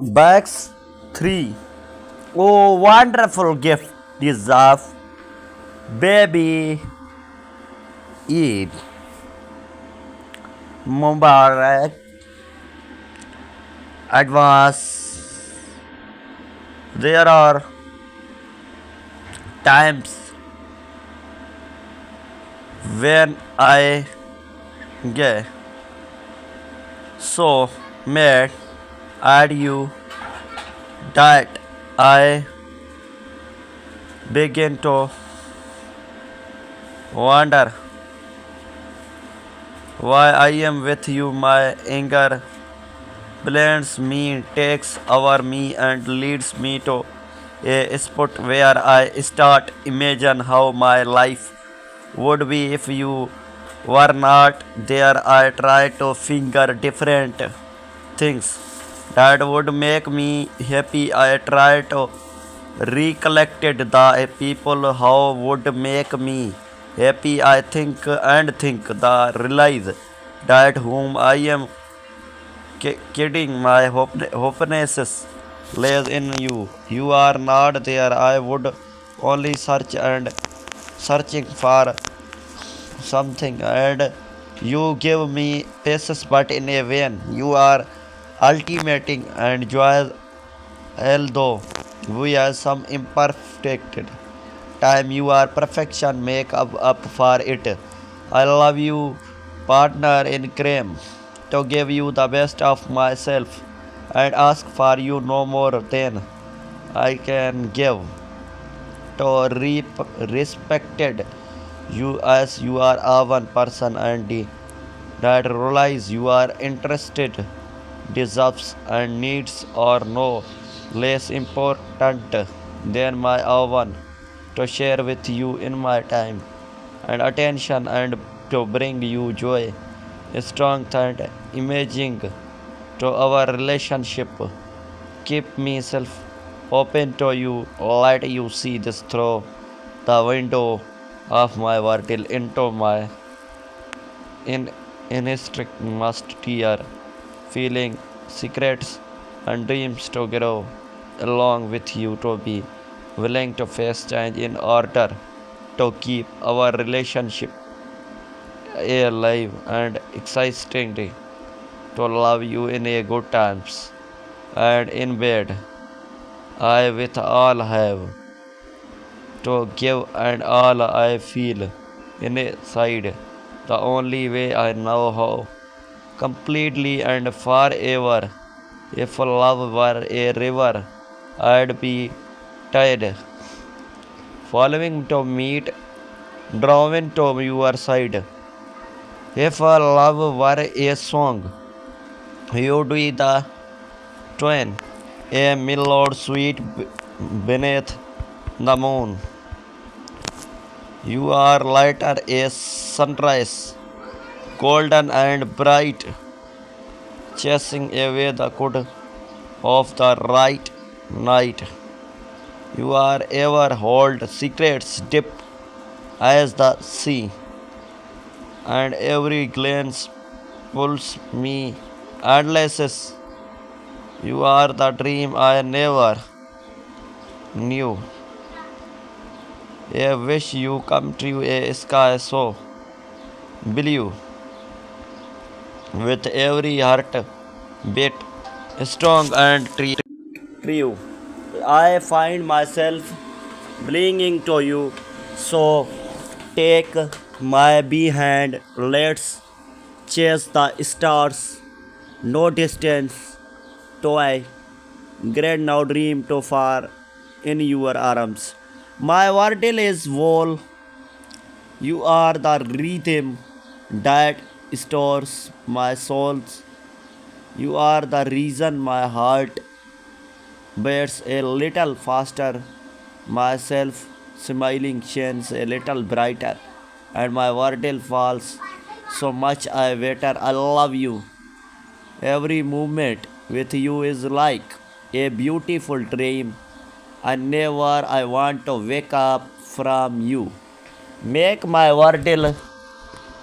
Bags 3. Oh, wonderful gift deserve baby Eid Mubarak advance. There are times when I get so mad at you that I begin to wonder why I am with you. My anger blends me, takes over me, and leads me to a spot where I start imagine how my life would be if you were not there. I try to finger different things that would make me happy. I try to recollected the people how would make me happy. I think and think the realize that whom I am kidding. My hopeness lays in you. You are not there. I would only search and searching for something, and you give me patience but in a vain. You are ultimating and joy, although we have some imperfect time. You are perfection, make up for it. I love you, partner in crime, to give you the best of myself and ask for you no more than I can give. To respected you as you are a one person, and that realize you are interested, deserves and needs are no less important than my own to share with you in my time and attention, and to bring you joy, strength and imaging to our relationship. Keep myself open to you, let you see this through the window of my world into my in instinct must tear, feeling secrets and dreams to grow along with you, to be willing to face change in order to keep our relationship alive and exciting, to love you in a good times and in bed. I with all have to give and all I feel inside. The only way I know how completely and forever. If love were a river, I'd be tired, following to meet, drawn to your side. If love were a song, you'd be the twain, a melody sweet beneath the moon. You are lighter as sunrise, golden and bright, chasing away the cold of the right night. You are ever hold secrets deep as the sea, and every glance pulls me endless. You are the dream I never knew. A wish you come true, a sky so blue, with every heart beat strong and true. I find myself clinging to you. So take my hand, let's chase the stars. No distance, toy, great now dream too far in your arms. My world is whole. You are the rhythm that stores my souls. You are the reason my heart beats a little faster. Myself smiling shines a little brighter, and my world falls so much I better. I love you. Every movement with you is like a beautiful dream. I never I want to wake up from you. Make my world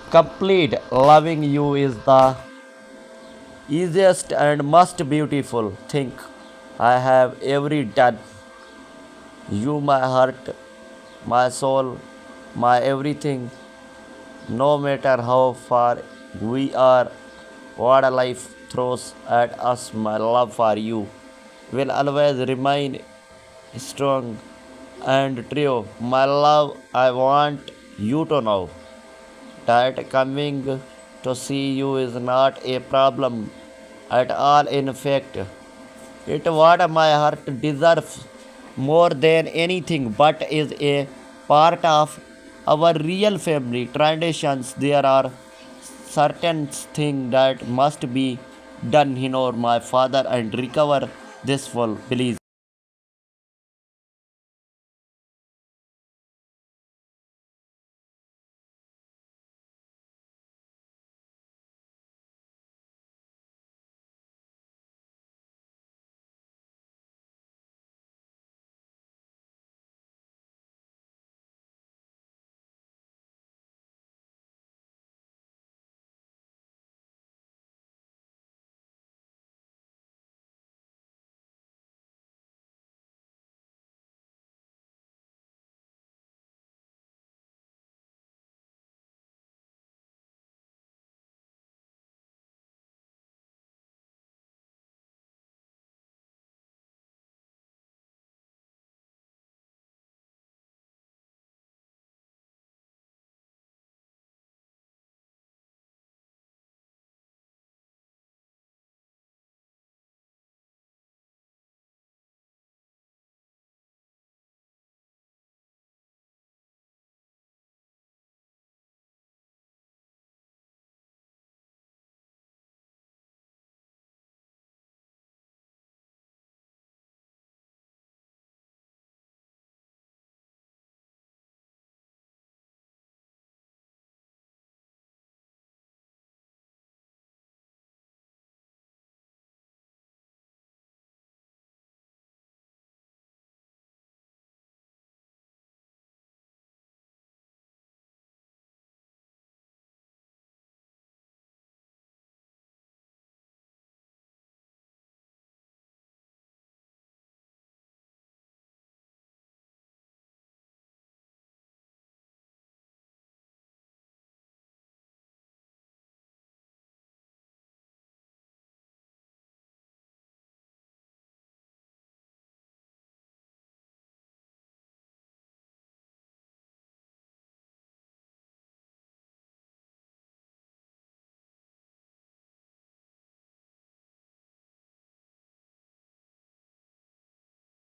complete. Loving you is the easiest and most beautiful thing I have every done. You, my heart, my soul, my everything. No matter how far we are, what life throws at us, my love for you will always remain strong and true. My love, I want you to know that coming to see you is not a problem at all. In fact, it what my heart deserves more than anything, but is a part of our real family traditions. There are certain things that must be done in order my father and recover this full. Please.